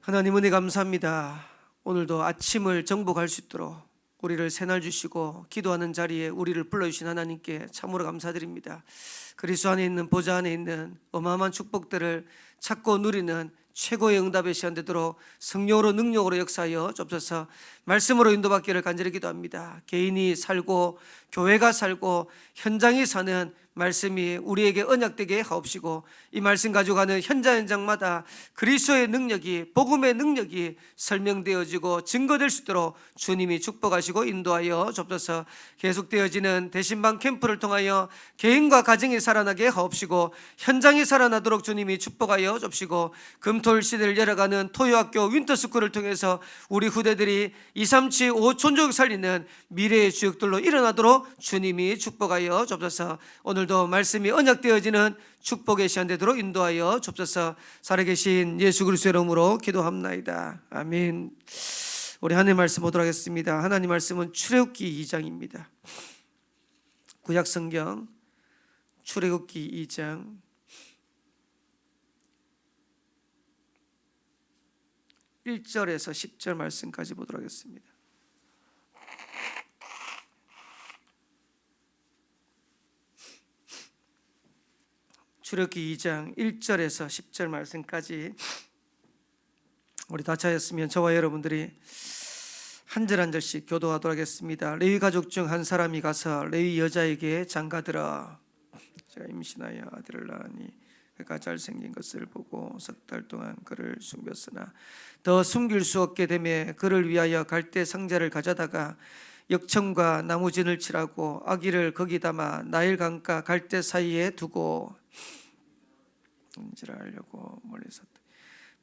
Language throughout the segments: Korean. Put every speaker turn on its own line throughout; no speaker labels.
하나님 은혜 감사합니다. 오늘도 아침을 정복할 수 있도록 우리를 새날 주시고 기도하는 자리에 우리를 불러주신 하나님께 참으로 감사드립니다. 그리스도 안에 있는 보좌 안에 있는 어마어마한 축복들을 찾고 누리는 최고의 응답의 시간 되도록 성령으로 능력으로 역사하여 좁혀서 말씀으로 인도받기를 간절히 기도합니다. 개인이 살고 교회가 살고 현장이 사는 말씀이 우리에게 언약되게 하옵시고, 이 말씀 가져가는 현장마다 그리스도의 능력이, 복음의 능력이 설명되어지고 증거될 수 있도록 주님이 축복하시고 인도하여 좁혀서 계속되어지는 대신방 캠프를 통하여 개인과 가정이 살아나게 하옵시고, 현장이 살아나도록 주님이 축복하여 좁시고, 금토일 시대를 열어가는 토요학교 윈터스쿨을 통해서 우리 후대들이 237 5촌족 살리는 미래의 주역들로 일어나도록 주님이 축복하여 좁혀서 오늘도 말씀이 언약되어지는 축복의 시간 되도록 인도하여 좁혀서 살아계신 예수 그리스도의 이름으로 기도합나이다. 아멘. 우리 하나님 말씀 보도록 하겠습니다. 하나님 말씀은 출애굽기 2장입니다. 구약 성경 출애굽기 2장 1절에서 10절 말씀까지 보도록 하겠습니다. 출애굽기 2장 1절에서 10절 말씀까지 우리 다 찾았으면 저와 여러분들이 한 절 한 절씩 교도하도록 하겠습니다. 레위 가족 중 한 사람이 가서 레위 여자에게 장가들어 제가 임신하여 아들을 낳으니 그가 잘생긴 것을 보고 석 달 동안 그를 숨겼으나 더 숨길 수 없게 되매 그를 위하여 갈대 상자를 가져다가 역청과 나무진을 칠하고 아기를 거기 담아 나일 강가 갈대 사이에 두고 인질하려고 멀리 섰다.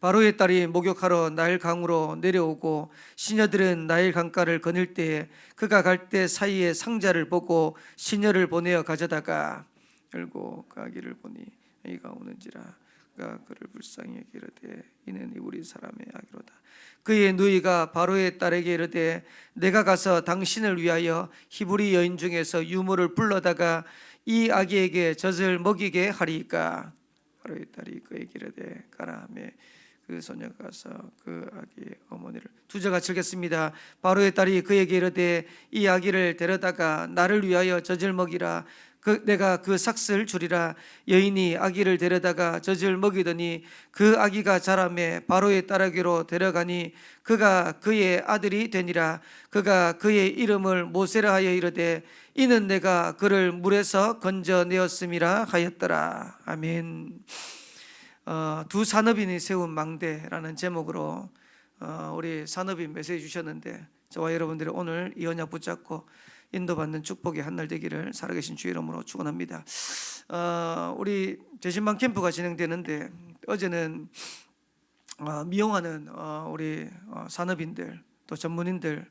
바로의 딸이 목욕하러 나일 강으로 내려오고 시녀들은 나일 강가를 거닐 때에 그가 갈대 사이에 상자를 보고 시녀를 보내어 가져다가 열고 그 아기를 보니 아기가 우는지라 그가 그를 불쌍히 여기 이르되 이는 우리 사람의 아기로다. 그의 누이가 바로의 딸에게 이르되 내가 가서 당신을 위하여 히브리 여인 중에서 유모를 불러다가 이 아기에게 젖을 먹이게 하리이까. 바로의 딸이 그에게 이르되 가라 하매 그 소녀가 가서 그 아기의 어머니를 두 절 같이 읽겠습니다. 바로의 딸이 그에게 이르되 이 아기를 데려다가 나를 위하여 젖을 먹이라. 내가 그 삭슬 주리라. 여인이 아기를 데려다가 젖을 먹이더니 그 아기가 자라매 바로의 딸에게로 데려가니 그가 그의 아들이 되니라. 그가 그의 이름을 모세라 하여 이르되 이는 내가 그를 물에서 건져내었음이라 하였더라. 아멘. 두 산업인이 세운 망대라는 제목으로 우리 산업인 메시지 주셨는데 저와 여러분들이 오늘 이 언약 붙잡고 인도받는 축복의 한날 되기를 살아계신 주의 이름으로 축원합니다. 우리 대신방 캠프가 진행되는데 어제는 미용하는 우리 산업인들 또 전문인들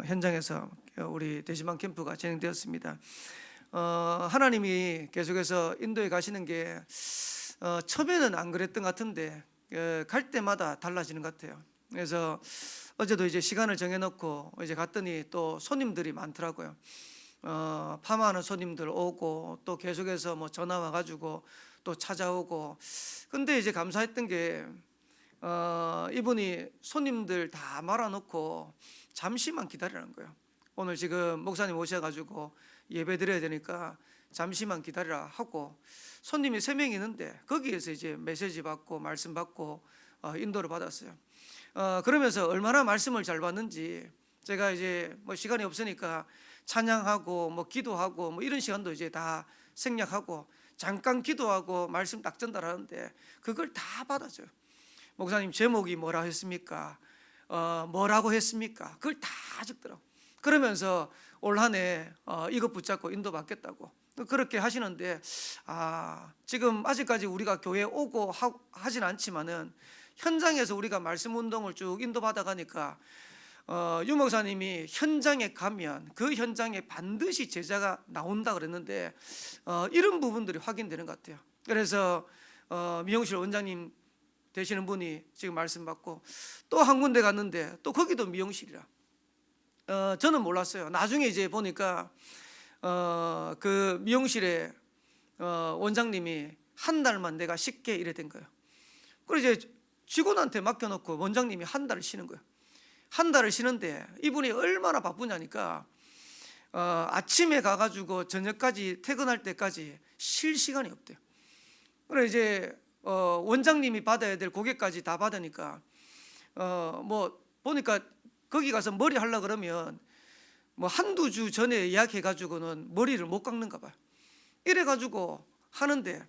현장에서 우리 대신방 캠프가 진행되었습니다. 하나님이 계속해서 인도에 가시는 게 처음에는 안 그랬던 것 같은데 갈 때마다 달라지는 것 같아요. 그래서 어제도 이제 시간을 정해놓고 이제 갔더니 또 손님들이 많더라고요. 파마하는 손님들 오고 또 계속해서 뭐 전화 와가지고 또 찾아오고. 근데 이제 감사했던 게 이분이 손님들 다 말아놓고 잠시만 기다리라는 거예요. 오늘 지금 목사님 오셔가지고 예배 드려야 되니까 잠시만 기다리라 하고 손님이 3명이 있는데 거기에서 이제 메시지 받고 말씀 받고 인도를 받았어요. 그러면서 얼마나 말씀을 잘 받는지 제가 이제 뭐 시간이 없으니까 찬양하고 뭐 기도하고 뭐 이런 시간도 이제 다 생략하고 잠깐 기도하고 말씀 딱 전달하는데 그걸 다 받아줘요. 목사님 제목이 뭐라 했습니까? 뭐라고 했습니까? 그걸 다 적더라고. 그러면서 올 한 해 이것 붙잡고 인도 받겠다고 그렇게 하시는데 지금 아직까지 우리가 교회에 오고 하진 않지만은 현장에서 우리가 말씀 운동을 쭉 인도받아 가니까 유 목사님이 현장에 가면 그 현장에 반드시 제자가 나온다 그랬는데 이런 부분들이 확인되는 것 같아요. 그래서 미용실 원장님 되시는 분이 지금 말씀 받고 또 한 군데 갔는데 또 거기도 미용실이라. 저는 몰랐어요. 나중에 이제 보니까 그 미용실에 원장님이 한 달만 내가 쉽게 일해 된 거예요. 그래서 이제 직원한테 맡겨놓고 원장님이 한 달을 쉬는 거예요. 한 달을 쉬는데 이분이 얼마나 바쁘냐니까 아침에 가가지고 저녁까지 퇴근할 때까지 쉴 시간이 없대요. 그래 이제 원장님이 받아야 될 고객까지 다 받으니까 뭐 보니까 거기 가서 머리 하려 그러면 뭐 한두 주 전에 예약해가지고는 머리를 못 깎는가 봐요. 이래가지고 하는데,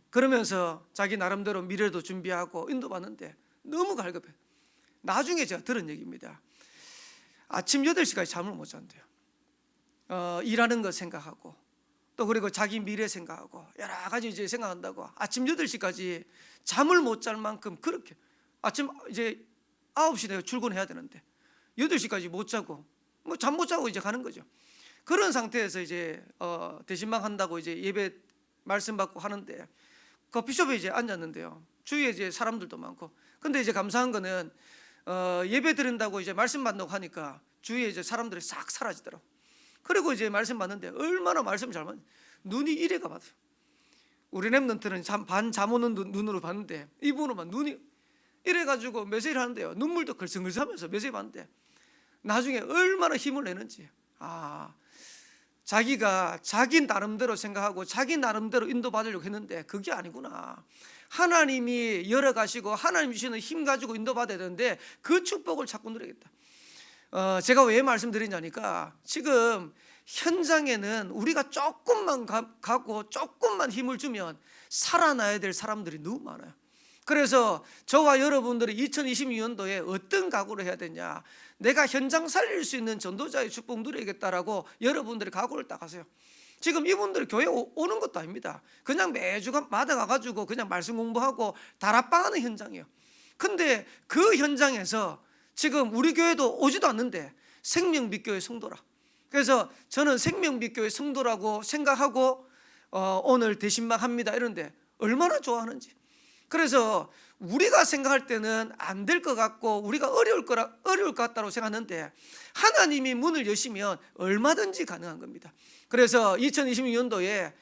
그러면서 자기 나름대로 미래도 준비하고 인도받는데 너무 갈급해. 나중에 제가 들은 얘기입니다. 아침 8시까지 잠을 못 잔대요. 일하는 거 생각하고 또 그리고 자기 미래 생각하고 여러 가지 이제 생각한다고 아침 8시까지 잠을 못 잘 만큼 그렇게 아침 이제 9시 내가 출근해야 되는데 8시까지 못 자고 뭐 잠 못 자고 이제 가는 거죠. 그런 상태에서 이제 대신방 한다고 이제 예배 말씀 받고 하는데 커피숍에 이제 앉았는데요. 주위에 이제 사람들도 많고, 근데 이제 감사한 거는 예배 드린다고 이제 말씀 받는다고 하니까 주위에 이제 사람들이 싹 사라지더라고. 그리고 이제 말씀 받는데 얼마나 말씀 잘 받는, 눈이 이래가 받아요. 우리 랩런트는 반 잠 오는 눈으로 봤는데 이분은 눈이 이래가지고 메시지를 하는데요. 눈물도 글썽글썽하면서 메시지 받는데 나중에 얼마나 힘을 내는지. 자기가 자기 나름대로 생각하고 자기 나름대로 인도받으려고 했는데 그게 아니구나. 하나님이 열어가시고 하나님 주시는 힘 가지고 인도받아야 되는데 그 축복을 자꾸 누리겠다. 제가 왜 말씀드리냐니까 지금 현장에는 우리가 조금만 가고 조금만 힘을 주면 살아나야 될 사람들이 너무 많아요. 그래서 저와 여러분들이 2022년도에 어떤 각오를 해야 되냐, 내가 현장 살릴 수 있는 전도자의 축복 누려야겠다라고 여러분들이 각오를 딱 하세요. 지금 이분들이 교회 오는 것도 아닙니다. 그냥 매주마다 가가지고 그냥 말씀 공부하고 다락방하는 현장이에요. 근데 그 현장에서 지금 우리 교회도 오지도 않는데 생명빛교회 성도라. 그래서 저는 생명빛교회 성도라고 생각하고 오늘 대신방 합니다 이런데 얼마나 좋아하는지. 그래서 우리가 생각할 때는 안 될 것 같고 우리가 어려울 것 같다고 생각하는데 하나님이 문을 여시면 얼마든지 가능한 겁니다. 그래서 2026년도에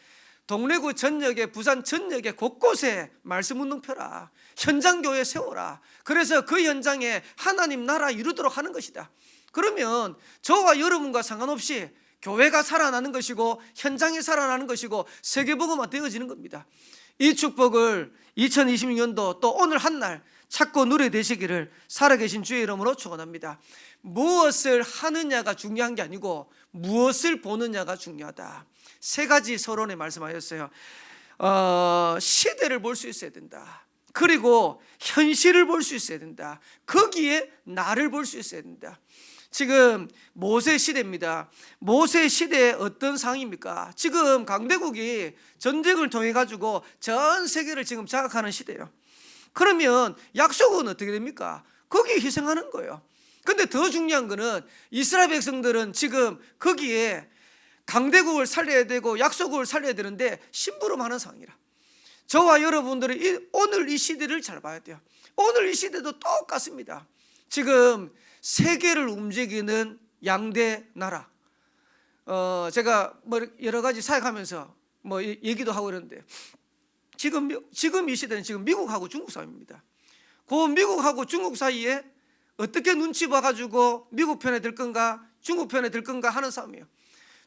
동래구 전역에 부산 전역에 곳곳에 말씀 운동 펴라, 현장 교회 세워라. 그래서 그 현장에 하나님 나라 이루도록 하는 것이다. 그러면 저와 여러분과 상관없이 교회가 살아나는 것이고 현장이 살아나는 것이고 세계복음화 되어지는 겁니다. 이 축복을 2026년도 또 오늘 한날 찾고 누려되시기를 살아계신 주의 이름으로 축원합니다. 무엇을 하느냐가 중요한 게 아니고 무엇을 보느냐가 중요하다. 세 가지 서론에 말씀하셨어요. 시대를 볼 수 있어야 된다. 그리고 현실을 볼 수 있어야 된다. 거기에 나를 볼 수 있어야 된다. 지금 모세 시대입니다. 모세 시대에 어떤 상황입니까? 지금 강대국이 전쟁을 통해 가지고 전 세계를 지금 장악하는 시대예요. 그러면 약속은 어떻게 됩니까? 거기에 희생하는 거예요. 근데 더 중요한 거는 이스라엘 백성들은 지금 거기에 강대국을 살려야 되고 약속을 살려야 되는데 심부름하는 상황이라. 저와 여러분들이 오늘 이 시대를 잘 봐야 돼요. 오늘 이 시대도 똑같습니다. 지금 세계를 움직이는 양대 나라. 제가 뭐 여러 가지 사역하면서 뭐 얘기도 하고 그러는데 지금 이 시대는 지금 미국하고 중국 싸움입니다. 그 미국하고 중국 사이에 어떻게 눈치 봐가지고 미국 편에 들 건가 중국 편에 들 건가 하는 싸움이에요.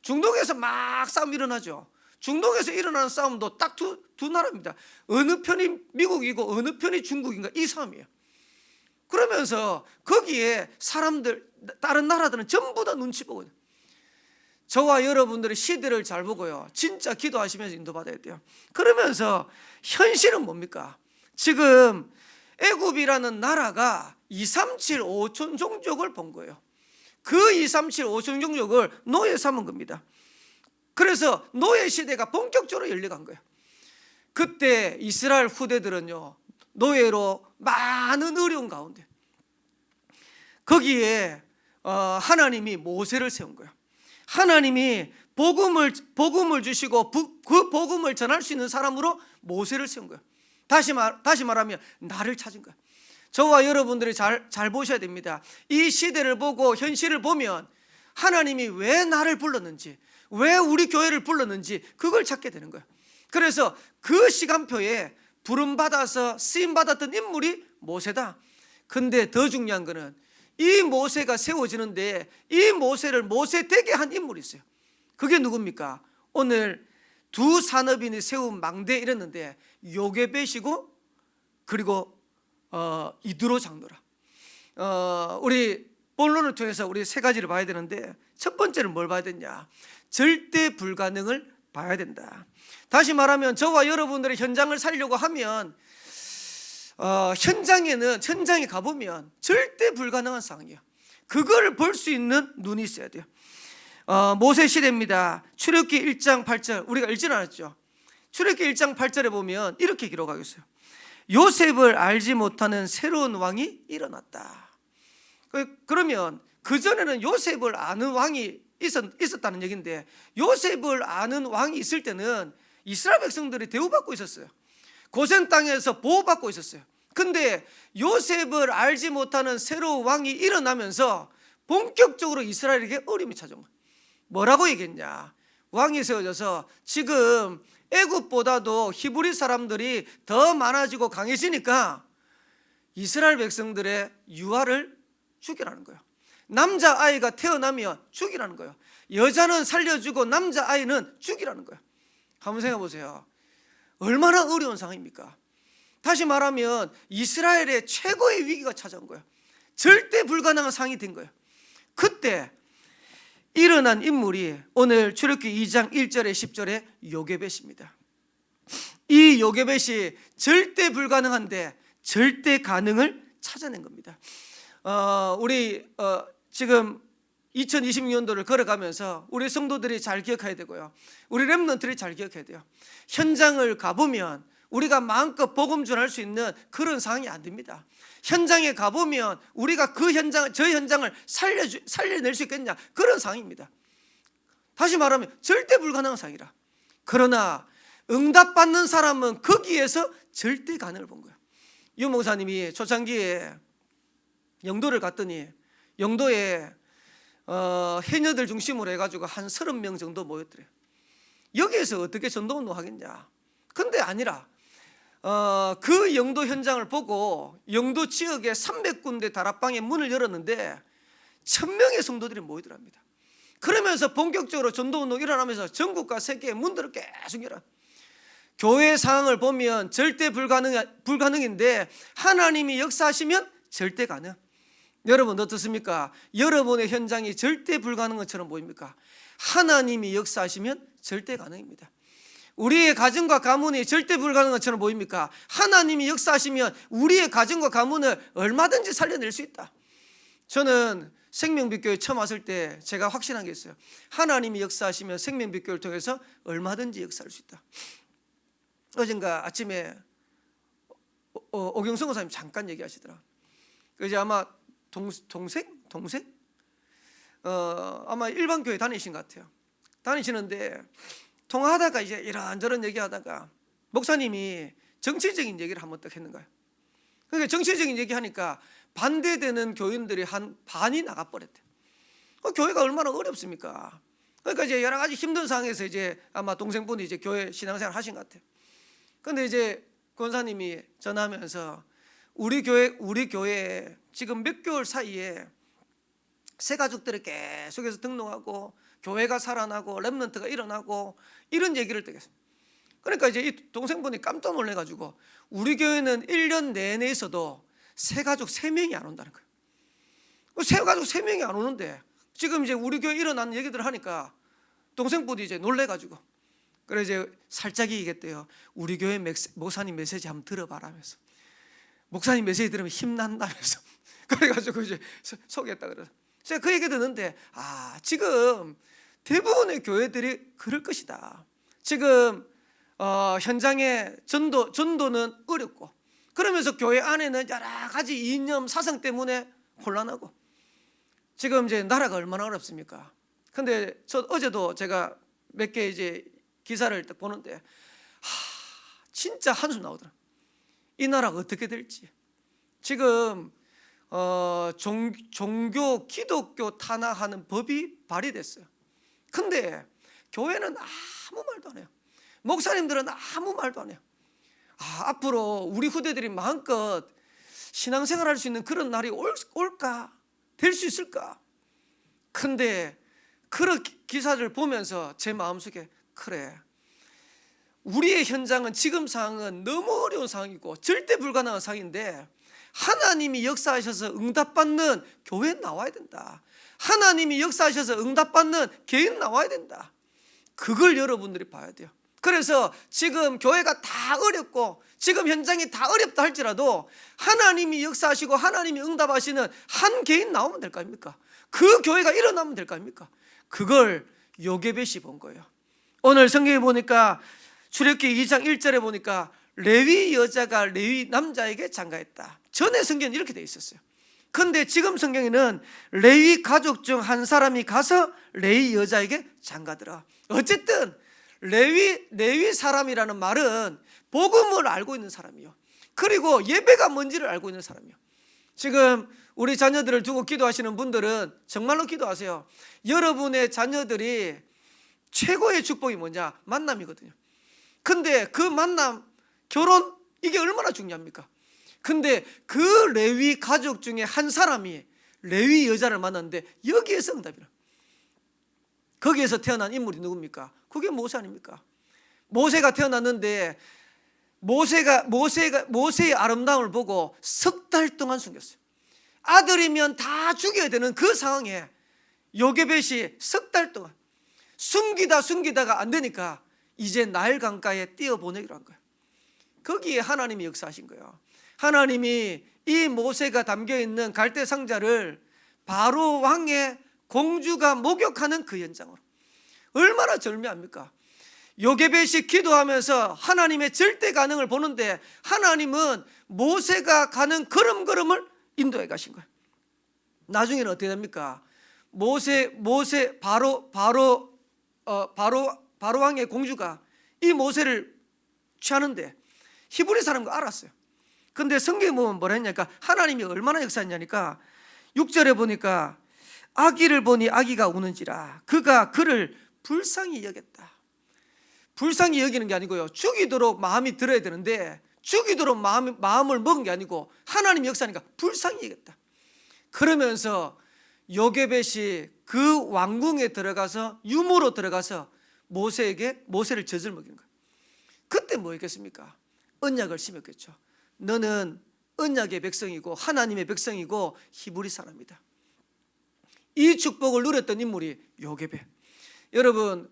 중동에서 막 싸움 일어나죠. 중동에서 일어나는 싸움도 딱 두 나라입니다. 어느 편이 미국이고 어느 편이 중국인가 이 싸움이에요. 그러면서 거기에 사람들 다른 나라들은 전부 다 눈치 보거든요. 저와 여러분들의 시대를 잘 보고요, 진짜 기도하시면서 인도받아야 돼요. 그러면서 현실은 뭡니까? 지금 애굽이라는 나라가 237 5천 종족을 본 거예요. 그 237 5천 종족을 노예 삼은 겁니다. 그래서 노예 시대가 본격적으로 열려간 거예요. 그때 이스라엘 후대들은요, 노예로 많은 어려운 가운데 거기에 하나님이 모세를 세운 거예요. 하나님이 복음을 주시고 그 복음을 전할 수 있는 사람으로 모세를 세운 거예요. 다시 말하면 나를 찾은 거예요. 저와 여러분들이 잘 보셔야 됩니다. 이 시대를 보고 현실을 보면 하나님이 왜 나를 불렀는지, 왜 우리 교회를 불렀는지 그걸 찾게 되는 거예요. 그래서 그 시간표에 부름받아서 쓰임받았던 인물이 모세다. 근데 더 중요한 거는 이 모세가 세워지는데 이 모세를 모세 되게 한 인물이 있어요. 그게 누굽니까? 오늘 두 산업인이 세운 망대에 이랬는데 요게벳이고 그리고 이드로 장로라. 우리 본론을 통해서 우리 세 가지를 봐야 되는데 첫 번째는 뭘 봐야 되냐? 절대 불가능을 봐야 된다. 다시 말하면 저와 여러분들의 현장을 살려고 하면 현장에 가보면 절대 불가능한 상황이에요. 그걸 볼 수 있는 눈이 있어야 돼요. 모세 시대입니다. 출애굽기 1장 8절 우리가 읽지는 않았죠. 출애굽기 1장 8절에 보면 이렇게 기록하고 있어요. 요셉을 알지 못하는 새로운 왕이 일어났다. 그러면 그전에는 요셉을 아는 왕이 있었다는 얘기인데, 요셉을 아는 왕이 있을 때는 이스라엘 백성들이 대우받고 있었어요. 고센 땅에서 보호받고 있었어요. 근데 요셉을 알지 못하는 새로운 왕이 일어나면서 본격적으로 이스라엘에게 어려움이 찾아온 거예요. 뭐라고 얘기했냐? 왕이 세워져서 지금 애굽보다도 히브리 사람들이 더 많아지고 강해지니까 이스라엘 백성들의 유아를 죽이라는 거예요. 남자아이가 태어나면 죽이라는 거예요. 여자는 살려주고 남자아이는 죽이라는 거예요. 한번 생각해 보세요. 얼마나 어려운 상황입니까? 다시 말하면 이스라엘의 최고의 위기가 찾아온 거예요. 절대 불가능한 상황이 된 거예요. 그때 일어난 인물이 오늘 출애굽기 2장 1절에 10절에 요게벳입니다. 이 요게벳이 절대 불가능한데 절대 가능을 찾아낸 겁니다. 우리 지금 2026년도를 걸어가면서 우리 성도들이 잘 기억해야 되고요. 우리 렘넌트들이 잘 기억해야 돼요. 현장을 가보면 우리가 마음껏 복음 전할 수 있는 그런 상황이 안 됩니다. 현장에 가보면 우리가 저 현장을 살려낼 수 있겠냐, 그런 상황입니다. 다시 말하면 절대 불가능한 상황이라. 그러나 응답받는 사람은 거기에서 절대 가능을 본 거예요. 유 목사님이 초창기에 영도를 갔더니 영도에 해녀들 중심으로 해가지고 한 30명 정도 모였더래요. 여기에서 어떻게 전도운동 하겠냐. 근데 아니라 그 영도 현장을 보고 영도 지역에 300군데 다락방에 문을 열었는데 1000명의 성도들이 모이더랍니다. 그러면서 본격적으로 전도운동이 일어나면서 전국과 세계에 문들을 계속 열어요. 교회 상황을 보면 절대 불가능인데 하나님이 역사하시면 절대 가능. 여러분 어떻습니까? 여러분의 현장이 절대 불가능한 것처럼 보입니까? 하나님이 역사하시면 절대 가능입니다. 우리의 가정과 가문이 절대 불가능한 것처럼 보입니까? 하나님이 역사하시면 우리의 가정과 가문을 얼마든지 살려낼 수 있다. 저는 생명빛교회 처음 왔을 때 제가 확신한 게 있어요. 하나님이 역사하시면 생명빛교회를 통해서 얼마든지 역사할 수 있다. 어젠가 아침에 오경성 목사님 잠깐 얘기하시더라. 이제 아마 동생? 아마 일반 교회 다니신 것 같아요. 다니시는데 통화하다가 이제 이런저런 얘기하다가 목사님이 정치적인 얘기를 한번 딱 했는 거예요. 그러니까 정치적인 얘기하니까 반대되는 교인들이 한 반이 나가버렸대. 교회가 얼마나 어렵습니까? 그러니까 이제 여러 가지 힘든 상황에서 이제 아마 동생분이 이제 교회 신앙생활 하신 것 같아요. 근데 이제 권사님이 전화하면서 우리 교회에 지금 몇 개월 사이에 새 가족들이 계속해서 등록하고 교회가 살아나고 렘넌트가 일어나고 이런 얘기를 듣겠어요. 그러니까 이제 이 동생분이 깜짝 놀래가지고 우리 교회는 1년 내내 있어도 새 가족 3명이 안 온다는 거예요. 새 가족 3명이 안 오는데 지금 이제 우리 교회 일어나는 얘기들 하니까 동생분이 이제 놀래가지고 그래 이제 살짝 얘기했대요. 우리 교회 목사님 메시지 한번 들어봐라면서. 목사님 메시지 들으면 힘난다면서. 그래가지고 이제 소개했다 그래서 제가 그 얘기 듣는데 지금 대부분의 교회들이 그럴 것이다. 지금 현장에 전도는 어렵고 그러면서 교회 안에는 여러 가지 이념 사상 때문에 혼란하고 지금 이제 나라가 얼마나 어렵습니까? 근데 어제도 제가 몇 개 이제 기사를 딱 보는데 진짜 한숨 나오더라. 이 나라가 어떻게 될지. 지금 종교 기독교 탄압하는 법이 발의됐어요. 근데 교회는 아무 말도 안 해요. 목사님들은 아무 말도 안 해요. 앞으로 우리 후대들이 마음껏 신앙생활할 수 있는 그런 날이 올까? 될 수 있을까? 근데 그런 기사를 보면서 제 마음속에 그래, 우리의 현장은 지금 상황은 너무 어려운 상황이고 절대 불가능한 상황인데 하나님이 역사하셔서 응답받는 교회 나와야 된다. 하나님이 역사하셔서 응답받는 개인 나와야 된다. 그걸 여러분들이 봐야 돼요. 그래서 지금 교회가 다 어렵고 지금 현장이 다 어렵다 할지라도 하나님이 역사하시고 하나님이 응답하시는 한 개인 나오면 될 거 아닙니까? 그 교회가 일어나면 될 거 아닙니까? 그걸 요게벳이 본 거예요. 오늘 성경에 보니까 출애굽기 2장 1절에 보니까 레위 여자가 레위 남자에게 장가했다. 전에 성경은 이렇게 돼 있었어요. 그런데 지금 성경에는 레위 가족 중 한 사람이 가서 레위 여자에게 장가들어. 어쨌든 레위 사람이라는 말은 복음을 알고 있는 사람이요, 그리고 예배가 뭔지를 알고 있는 사람이요. 지금 우리 자녀들을 두고 기도하시는 분들은 정말로 기도하세요. 여러분의 자녀들이 최고의 축복이 뭐냐? 만남이거든요. 근데 그 만남, 결혼, 이게 얼마나 중요합니까? 근데 그 레위 가족 중에 한 사람이 레위 여자를 만났는데 여기에서 응답이라. 거기에서 태어난 인물이 누굽니까? 그게 모세 아닙니까? 모세가 태어났는데 모세의 아름다움을 보고 석 달 동안 숨겼어요. 아들이면 다 죽여야 되는 그 상황에 요게벳이 석 달 동안 숨기다가 안 되니까 이제 나일 강가에 띄어보내기로 한 거예요. 거기에 하나님이 역사하신 거예요. 하나님이 이 모세가 담겨있는 갈대 상자를 바로 왕의 공주가 목욕하는 그 현장으로, 얼마나 절묘합니까? 요게벳이 기도하면서 하나님의 절대 가능을 보는데 하나님은 모세가 가는 걸음걸음을 인도해 가신 거예요. 나중에는 어떻게 됩니까? 바로 왕의 공주가 이 모세를 취하는데 히브리 사람인 거 알았어요. 근데 성경에 보면 뭐라 했냐니까 하나님이 얼마나 역사했냐니까 6절에 보니까 아기를 보니 아기가 우는지라 그가 그를 불쌍히 여겼다. 불쌍히 여기는 게 아니고요, 죽이도록 마음이 들어야 되는데 죽이도록 마음을 먹은 게 아니고 하나님 역사니까 불쌍히 여겼다. 그러면서 요게벳이 그 왕궁에 들어가서 유모로 들어가서 모세를 젖을 먹이는 거예요. 그때 뭐였겠습니까? 언약을 심었겠죠. 너는 언약의 백성이고 하나님의 백성이고 히브리 사람이다. 이 축복을 누렸던 인물이 요게벳. 여러분,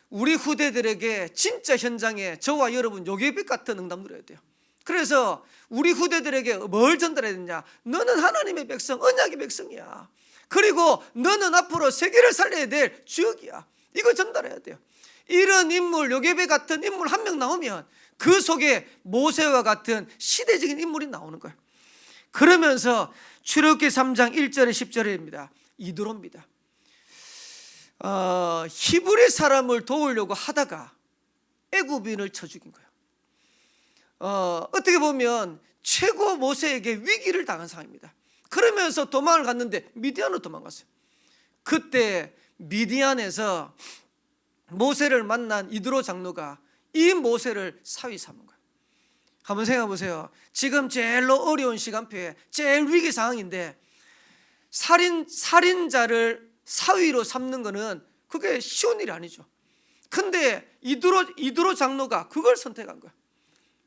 우리 후대들에게 진짜 현장에 저와 여러분 요게벳 같은 응답 누려야 돼요. 그래서 우리 후대들에게 뭘 전달해야 되냐? 너는 하나님의 백성, 언약의 백성이야. 그리고 너는 앞으로 세계를 살려야 될 주역이야. 이거 전달해야 돼요. 이런 인물, 요게벳 같은 인물 한 명 나오면 그 속에 모세와 같은 시대적인 인물이 나오는 거예요. 그러면서 출애굽기 3장 1절에 10절입니다. 이드로입니다. 히브리 사람을 도우려고 하다가 애굽인을 쳐 죽인 거예요. 어떻게 보면 최고 모세에게 위기를 당한 상황입니다. 그러면서 도망을 갔는데 미디안으로 도망갔어요. 그때 미디안에서 모세를 만난 이드로 장로가 이 모세를 사위 삼은 거예요. 한번 생각해 보세요. 지금 제일로 어려운 시간표에 제일 위기 상황인데 살인자를 사위로 삼는 거는 그게 쉬운 일이 아니죠. 근데 이드로 장로가 그걸 선택한 거예요.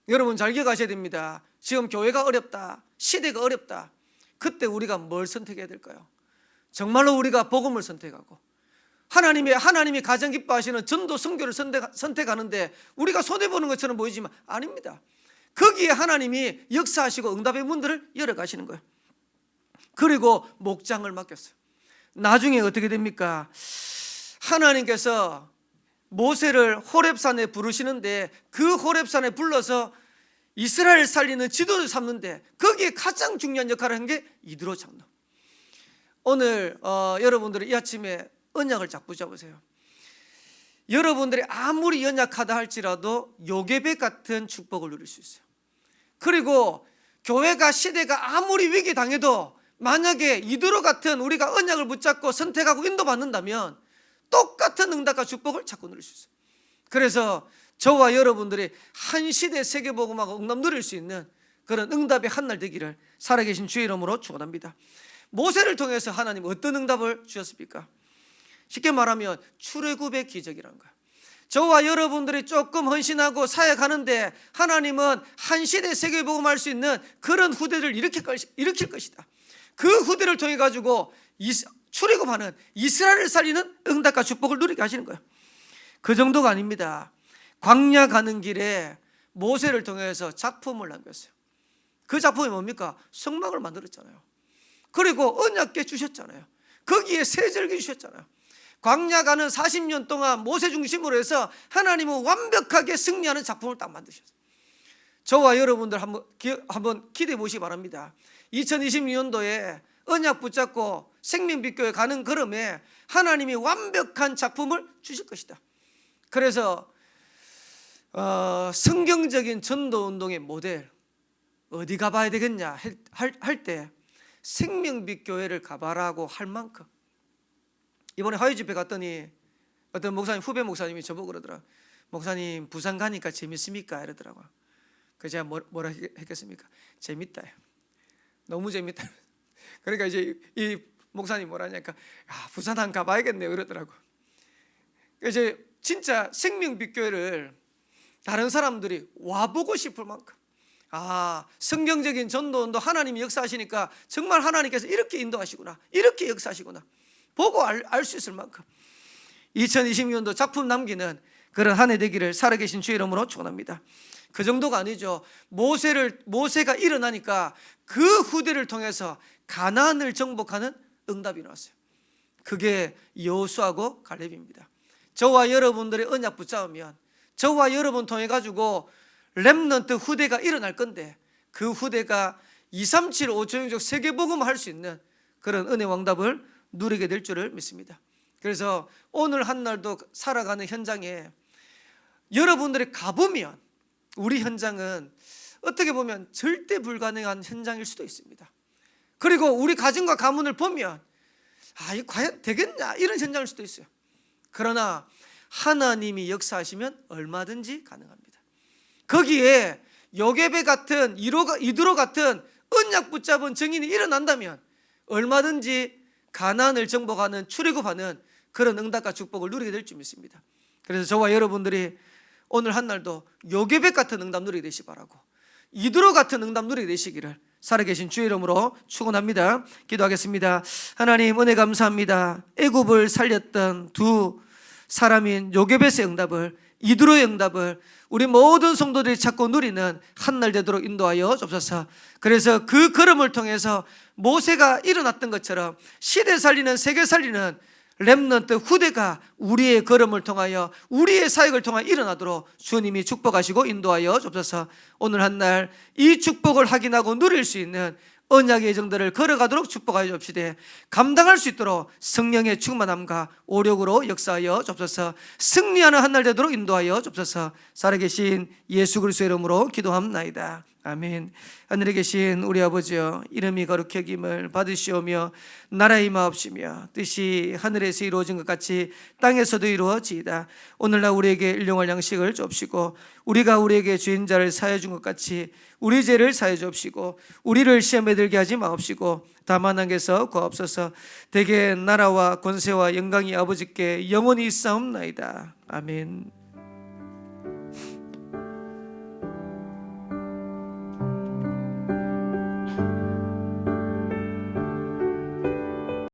여러분 잘 기억하셔야 됩니다. 지금 교회가 어렵다, 시대가 어렵다. 그때 우리가 뭘 선택해야 될까요? 정말로 우리가 복음을 선택하고 하나님이 가장 기뻐하시는 전도 선교를 선택하는데 우리가 손해보는 것처럼 보이지만 아닙니다. 거기에 하나님이 역사하시고 응답의 문들을 열어가시는 거예요. 그리고 목장을 맡겼어요. 나중에 어떻게 됩니까? 하나님께서 모세를 호렙산에 부르시는데 그 호렙산에 불러서 이스라엘 살리는 지도를 삼는데 거기에 가장 중요한 역할을 한 게 이드로 장로. 오늘 여러분들이 이 아침에 언약을 쫙 붙잡으세요. 여러분들이 아무리 연약하다 할지라도 요게벳 같은 축복을 누릴 수 있어요. 그리고 교회가 시대가 아무리 위기 당해도 만약에 이드로 같은 우리가 언약을 붙잡고 선택하고 인도받는다면 똑같은 응답과 축복을 자꾸 누릴 수 있어요. 그래서 저와 여러분들이 한 시대 세계복음하고 응답 누릴 수 있는 그런 응답의 한날 되기를 살아계신 주의 이름으로 축원합니다. 모세를 통해서 하나님 어떤 응답을 주셨습니까? 쉽게 말하면 출애굽의 기적이라는 거예요. 저와 여러분들이 조금 헌신하고 사역하는데 하나님은 한 시대 세계복음할 수 있는 그런 후대를 일으킬 것이다. 그 후대를 통해 가지고 출애굽하는 이스라엘을 살리는 응답과 축복을 누리게 하시는 거예요. 그 정도가 아닙니다. 광야 가는 길에 모세를 통해서 작품을 남겼어요. 그 작품이 뭡니까? 성막을 만들었잖아요. 그리고 언약궤 주셨잖아요. 거기에 세절기 주셨잖아요. 광야 가는 40년 동안 모세 중심으로 해서 하나님은 완벽하게 승리하는 작품을 딱 만드셨어요. 저와 여러분들 한번 기대해 보시기 바랍니다. 2026년도에 언약 붙잡고 생명빛교회 가는 걸음에 하나님이 완벽한 작품을 주실 것이다. 그래서 성경적인 전도운동의 모델 어디 가봐야 되겠냐 할 때 생명빛교회를 가봐라고 할 만큼, 이번에 화요집회 갔더니 어떤 목사님, 후배 목사님이 저보고 그러더라. 목사님 부산 가니까 재밌습니까? 이러더라고요. 그래서 제가 뭐라 했겠습니까? 재밌다. 너무 재밌다. 그러니까 이제 이 목사님 뭐라 하냐니까 부산 한 가봐야겠네요 그러더라고요. 이제 진짜 생명빛교회를 다른 사람들이 와보고 싶을 만큼, 성경적인 전도운동 하나님이 역사하시니까 정말 하나님께서 이렇게 인도하시구나, 이렇게 역사하시구나 보고 알 수 있을 만큼 2026년도 작품 남기는 그런 한 해 되기를 살아계신 주의 이름으로 축원합니다. 그 정도가 아니죠. 모세가 일어나니까 그 후대를 통해서 가나안을 정복하는 응답이 나왔어요. 그게 여호수아고 갈렙입니다. 저와 여러분들의 언약 붙잡으면 저와 여러분 통해 가지고 렘넌트 후대가 일어날 건데, 그 후대가 237 5초영적 세계복음 할 수 있는 그런 은혜 왕답을 누리게 될 줄을 믿습니다. 그래서 오늘 한 날도 살아가는 현장에 여러분들이 가보면 우리 현장은 어떻게 보면 절대 불가능한 현장일 수도 있습니다. 그리고 우리 가정과 가문을 보면 이거 과연 되겠냐 이런 현장일 수도 있어요. 그러나 하나님이 역사하시면 얼마든지 가능합니다. 거기에 요게베 같은 이드로 같은 언약 붙잡은 증인이 일어난다면 얼마든지 가나안을 정복하는 출애굽하는 그런 응답과 축복을 누리게 될 줄 믿습니다. 그래서 저와 여러분들이 오늘 한 날도 요게벳 같은 응답 누리게 되시기 바라고, 이드로 같은 응답 누리게 되시기를 살아계신 주의 이름으로 축원합니다. 기도하겠습니다. 하나님 은혜 감사합니다. 애굽을 살렸던 두 사람인 요게벳의 응답을, 이드로의 응답을 우리 모든 성도들이 찾고 누리는 한 날 되도록 인도하여 주옵소서. 그래서 그 걸음을 통해서 모세가 일어났던 것처럼 시대 살리는, 세계 살리는 렘넌트 후대가 우리의 걸음을 통하여, 우리의 사역을 통하여 일어나도록 주님이 축복하시고 인도하여 주옵소서. 오늘 한 날 이 축복을 확인하고 누릴 수 있는 언약의 예정들을 걸어가도록 축복하여 주옵시되, 감당할 수 있도록 성령의 충만함과 오력으로 역사하여 주옵소서. 승리하는 한 날 되도록 인도하여 주옵소서. 살아계신 예수 그리스도의 이름으로 기도합나이다. 아멘. 하늘에 계신 우리 아버지여, 이름이 거룩히 여김을 받으시오며 나라의 임하옵시며 뜻이 하늘에서 이루어진 것 같이 땅에서도 이루어지이다. 오늘날 우리에게 일용할 양식을 주옵시고, 우리가 우리에게 주인자를 사해 준 것 같이 우리 죄를 사해 주옵시고, 우리를 시험에 들게 하지 마옵시고 다만 하나님께서 구하옵소서. 대개 나라와 권세와 영광이 아버지께 영원히 있사옵나이다. 아멘.